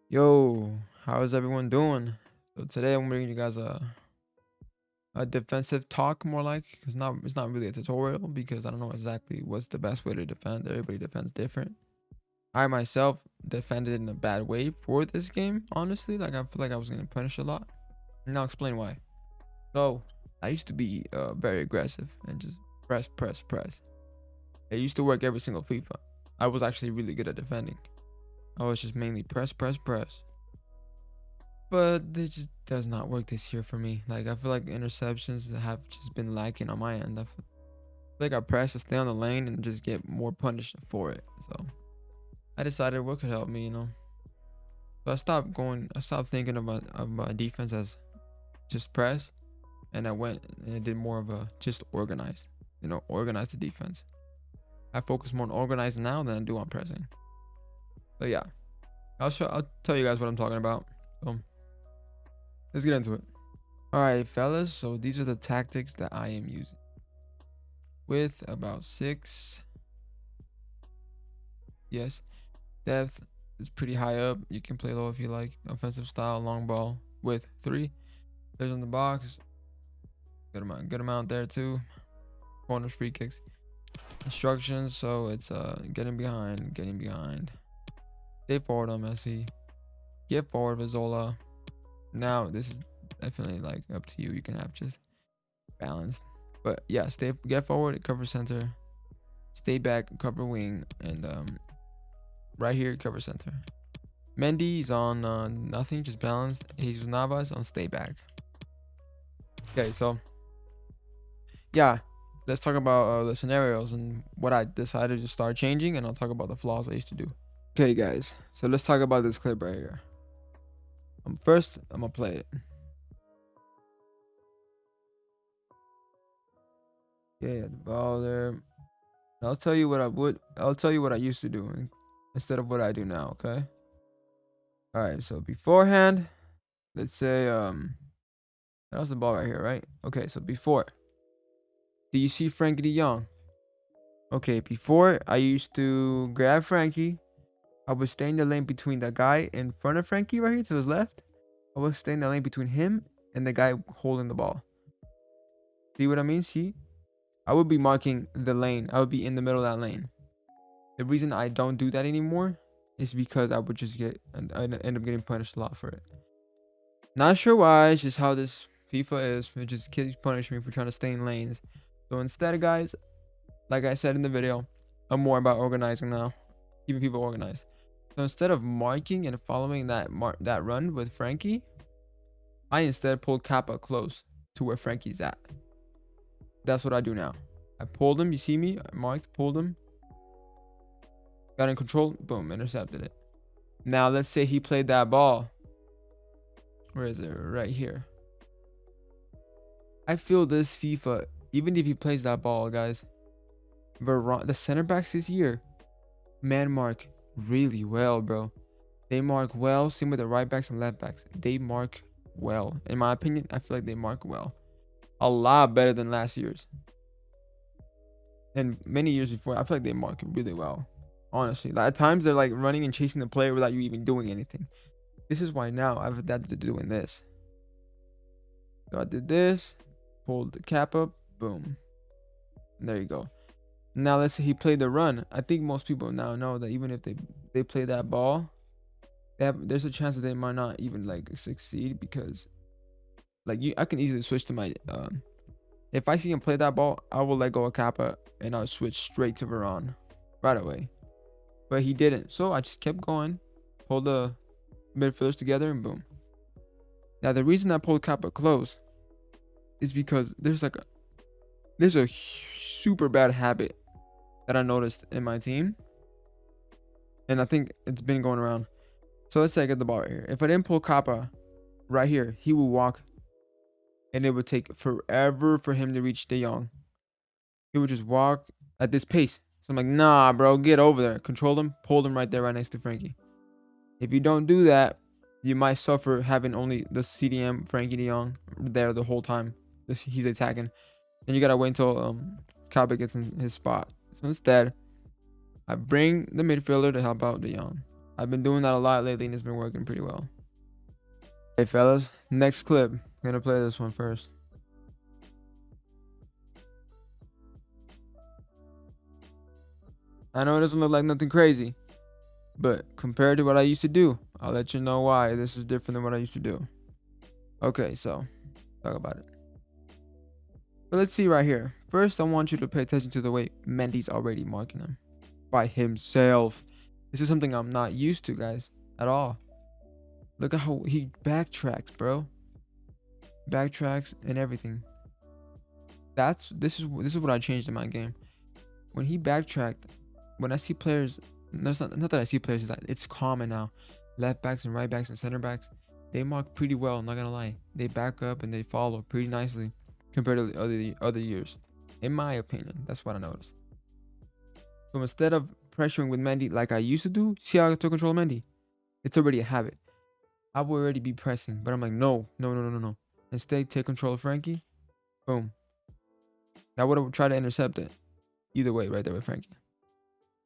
Yo, how is everyone doing? So today I'm bringing you guys a defensive talk more like it's not really a tutorial because I don't know exactly what's the best way to defend. Everybody defends different. I myself defended in a bad way for this game, honestly. Like I feel like I was getting punished a lot. And I'll explain why. So I used to be very aggressive and just press. It used to work every single FIFA. I was actually really good at defending. I was just mainly press. But it just does not work this year for me. Like I feel like interceptions have just been lacking on my end. I feel like I press to stay on the lane and just get more punished for it. So I decided what could help me. So I stopped thinking of my defense as just press, and I went and I did more of a just organized. Organize the defense. I focus more on organizing now than I do on pressing. But yeah, I'll tell you guys what I'm talking about. So let's get into it. All right, fellas. So these are the tactics that I am using. With about 6, yes, depth is pretty high up. You can play low if you like. Offensive style, long ball with 3. There's in the box. Good amount there too. Corners, free kicks. Instructions. So it's getting behind. Stay forward on Messi. Get forward with Zola. Now this is definitely like up to you. You can have just balanced. But yeah, get forward, cover center, stay back, cover wing, and right here cover center. Mendy's on nothing, just balanced. Jesus Navas on stay back. Okay, so yeah, let's talk about the scenarios and what I decided to start changing, and I'll talk about the flaws I used to do. Okay, guys, so let's talk about this clip right here. First, I'm gonna play it. Yeah, the ball there. I'll tell you what I used to do instead of what I do now, okay? All right, so beforehand, let's say that was the ball right here, right? Okay, so before, do you see Frankie De Jong? Okay, before I used to grab Frankie, I would stay in the lane between the guy in front of Frankie right here to his left. I would stay in the lane between him and the guy holding the ball. See what I mean? See? I would be marking the lane. I would be in the middle of that lane. The reason I don't do that anymore is because I would just end up getting punished a lot for it. Not sure why. It's just how this FIFA is. It just keeps punishing me for trying to stay in lanes. So instead, guys, like I said in the video, I'm more about organizing now, keeping people organized. So instead of marking and following that run with Frankie, I instead pulled Kappa close to where Frankie's at. That's what I do now. I pulled him. You see me? I marked, pulled him. Got in control. Boom, intercepted it. Now let's say he played that ball. Where is it? Right here. I feel this FIFA, even if he plays that ball, guys, the center backs this year, man, mark really well, bro. They mark well. Same with the right backs and left backs. They mark well. In my opinion, I feel like they mark well. A lot better than last year's. And many years before, I feel like they mark really well. Honestly, like, at times they're like running and chasing the player without you even doing anything. This is why now I've adapted to doing this. So I did this, pulled the cap up, boom. And there you go. Now let's say he played the run. I think most people now know that even if they play that ball, there's a chance that they might not even like succeed because like I can easily switch to my if I see him play that ball, I will let go of Kappa and I'll switch straight to Veron right away. But he didn't, so I just kept going, pulled the midfielders together, and boom. Now the reason I pulled Kappa close is because there's a super bad habit that I noticed in my team, and I think it's been going around. So let's say I get the ball right here. If I didn't pull Kappa right here, he would walk, and it would take forever for him to reach De Jong. He would just walk at this pace. So I'm like, nah, bro, get over there. Control him, pull him right there, right next to Frankie. If you don't do that, you might suffer having only the CDM Frankie De Jong there the whole time he's attacking. And you gotta wait until Kappa gets in his spot. So instead, I bring the midfielder to help out De Jong. I've been doing that a lot lately and it's been working pretty well. Hey fellas, next clip. I'm gonna play this one first. I know it doesn't look like nothing crazy, but compared to what I used to do, I'll let you know why this is different than what I used to do. Okay, so talk about it. But let's see right here. First, I want you to pay attention to the way Mendy's already marking him by himself. This is something I'm not used to, guys, at all. Look at how he backtracks, bro. Backtracks and everything. This is what I changed in my game. When he backtracked, when I see players, not that I see players, it's common now. Left backs and right backs and center backs, they mark pretty well. I'm not gonna lie. They back up and they follow pretty nicely compared to the other years, in my opinion. That's what I noticed. So instead of pressuring with Mendy like I used to do, see how I took control of Mendy? It's already a habit. I would already be pressing, but I'm like, no. Instead, take control of Frankie. Boom. I would have tried to intercept it. Either way, right there with Frankie.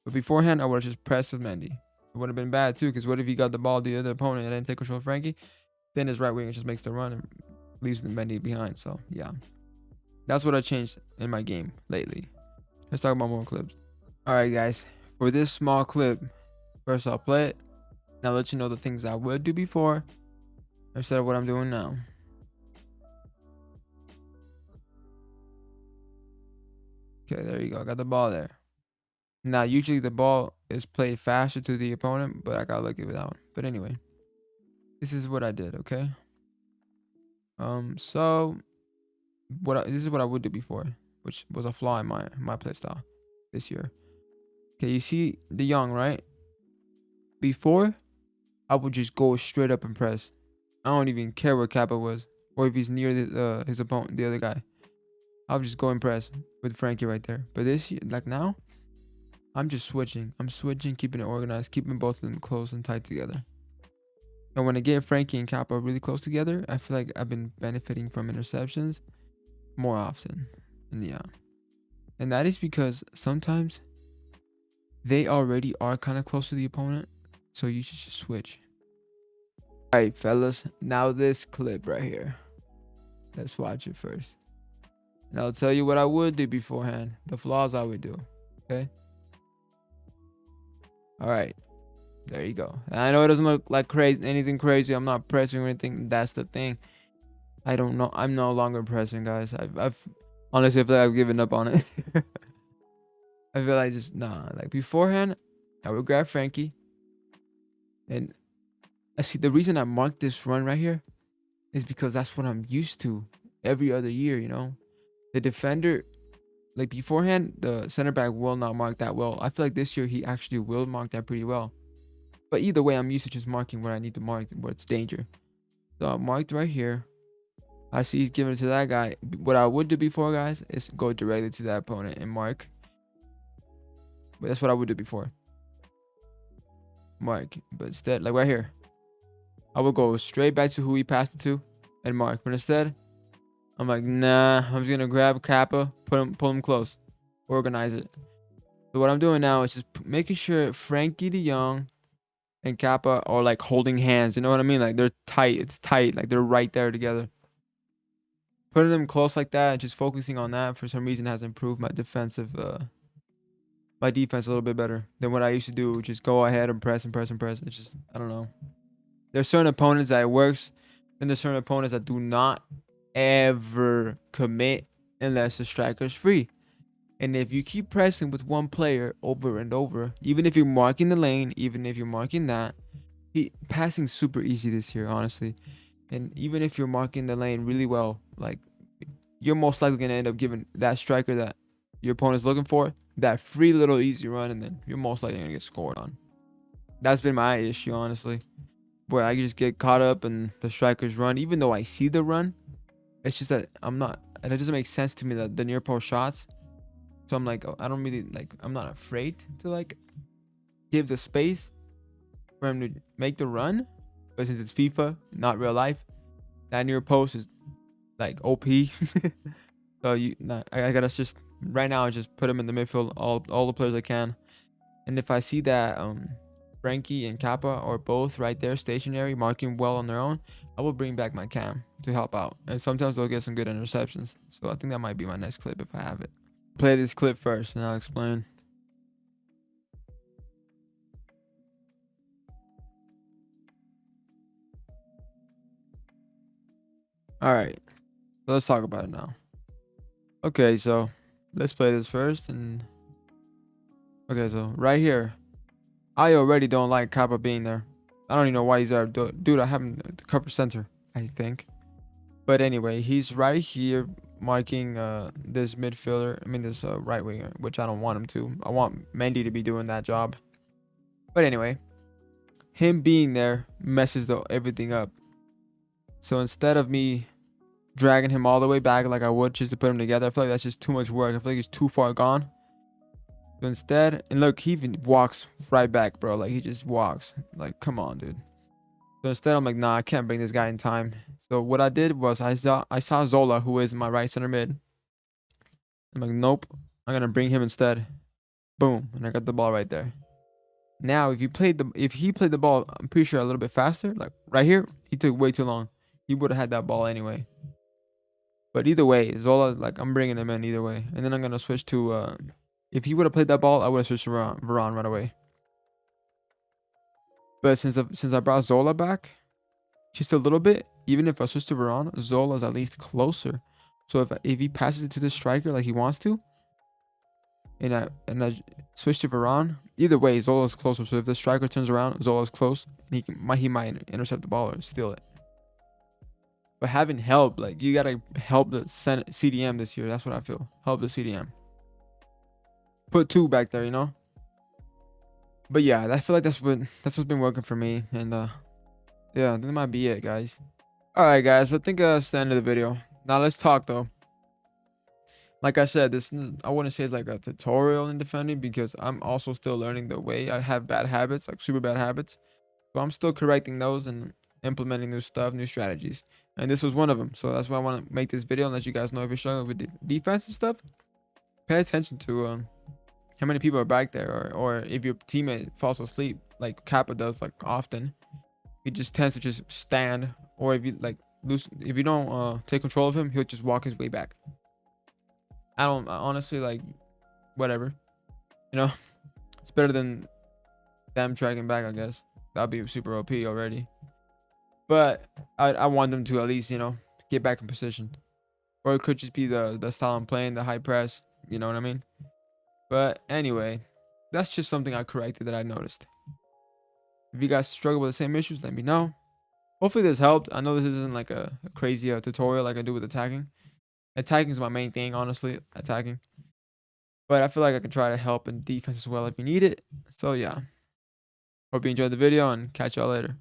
But beforehand, I would have just pressed with Mendy. It would have been bad too, because what if he got the ball to the other opponent and then take control of Frankie? Then his right winger just makes the run and leaves the Mendy behind. So yeah, that's what I changed in my game lately. Let's talk about more clips. All right, guys. For this small clip, first I'll play it. Now let you know the things I would do before instead of what I'm doing now. Okay, there you go. Got the ball there. Now, usually the ball is played faster to the opponent, but I got lucky with that one. But anyway, this is what I did, okay? So this is what I would do before, which was a flaw in my playstyle this year. Okay, you see De Jong, right? Before, I would just go straight up and press. I don't even care where Kappa was or if he's near his opponent, the other guy. I'll just go and press with Frankie right there. But this year, like now, I'm just switching. I'm switching, keeping it organized, keeping both of them close and tight together. And when I get Frankie and Kappa really close together, I feel like I've been benefiting from interceptions more often. And yeah. And that is because sometimes they already are kind of close to the opponent. So you should just switch. Alright, fellas. Now this clip right here. Let's watch it first. And I'll tell you what I would do beforehand. The flaws I would do. Okay? Alright. There you go. And I know it doesn't look like anything crazy. I'm not pressing or anything. That's the thing. I don't know. I'm no longer pressing, guys. I've honestly, I feel like I've given up on it. I feel like like beforehand, I would grab Frankie. And I see the reason I marked this run right here is because that's what I'm used to every other year, you know? The defender, like beforehand, the center back will not mark that well. I feel like this year he actually will mark that pretty well. But either way, I'm used to just marking where I need to mark, where it's danger. So I marked right here. I see he's giving it to that guy. What I would do before, guys, is go directly to that opponent and mark. But that's what I would do before. Mark. But instead, like right here, I would go straight back to who he passed it to and mark. But instead, I'm like, nah, I'm just gonna grab Kappa, pull him close, organize it. So what I'm doing now is just making sure Frankie De Jong and Kappa are like holding hands. You know what I mean? Like they're tight. It's tight. Like they're right there together. Putting them close like that, just focusing on that for some reason has improved my defense a little bit better than what I used to do. Just go ahead and press and press and press. It's just, I don't know. There's certain opponents that it works, and there's certain opponents that do not ever commit unless the striker's free. And if you keep pressing with one player over and over, even if you're marking the lane, even if you're marking that, passing's super easy this year, honestly. And even if you're marking the lane really well, like you're most likely gonna end up giving that striker that your opponent's looking for that free little easy run, and then you're most likely gonna get scored on. That's been my issue, honestly, where I just get caught up in the striker's run, even though I see the run. It's just that and it doesn't make sense to me that the near post shots. So I'm like, I don't really I'm not afraid to like give the space for him to make the run. But since it's FIFA, not real life, that near post is like OP. So I gotta just right now just put him in the midfield, all the players I can. And if I see that Frankie and Kappa are both right there stationary, marking well on their own, I will bring back my cam to help out. And sometimes they'll get some good interceptions. So I think that might be my next clip if I have it. Play this clip first and I'll explain. All right, so let's talk about it now. Okay, so let's play this first. And okay, so right here, I already don't like Kappa being there. I don't even know why he's there. Dude, I have him to cover center, I think. But anyway, he's right here marking this midfielder. I mean, this right winger, which I don't want him to. I want Mendy to be doing that job. But anyway, him being there messes everything up. So instead of me dragging him all the way back like I would just to put him together, I feel like that's just too much work. I feel like he's too far gone. So instead, and look, he even walks right back, bro. Like, he just walks. Like, come on, dude. So instead, I'm like, nah, I can't bring this guy in time. So what I did was I saw Zola, who is my right center mid. I'm like, nope, I'm gonna bring him instead. Boom, and I got the ball right there. Now, if he played the ball, I'm pretty sure a little bit faster. Like right here, he took way too long. He would have had that ball anyway. But either way, Zola, like, I'm bringing him in either way. And then I'm gonna switch to if he would have played that ball, I would have switched to Varane right away. But since I brought Zola back, just a little bit, even if I switch to Varane, Zola's at least closer. So if he passes it to the striker like he wants to, and I switch to Varane, either way, Zola's closer. So if the striker turns around, Zola's close, and he might intercept the ball or steal it. But having help, like, you gotta help the CDM this year. That's what I feel. Help the CDM. Put two back there, you know. But yeah, I feel like that's what's been working for me. And yeah, that might be it, guys. All right, guys. I think that's the end of the video. Now let's talk though. Like I said, I wouldn't say it's like a tutorial in defending because I'm also still learning the way. I have bad habits, like super bad habits. So I'm still correcting those and implementing new stuff, new strategies. And this was one of them. So that's why I want to make this video and let you guys know if you're struggling with the defensive stuff. Pay attention to how many people are back there, or if your teammate falls asleep like Kappa does, like, often. He just tends to just stand, or if you don't take control of him, he'll just walk his way back. I honestly, like, whatever, you know. It's better than them tracking back, I guess. That'd be super OP already. But I want them to at least, you know, get back in position. Or it could just be the style I'm playing, the high press, you know what I mean? But anyway, that's just something I corrected that I noticed. If you guys struggle with the same issues, let me know. Hopefully this helped. I know this isn't like a crazy tutorial like I do with attacking. Attacking is my main thing, honestly, attacking. But I feel like I can try to help in defense as well if you need it. So yeah. Hope you enjoyed the video and catch y'all later.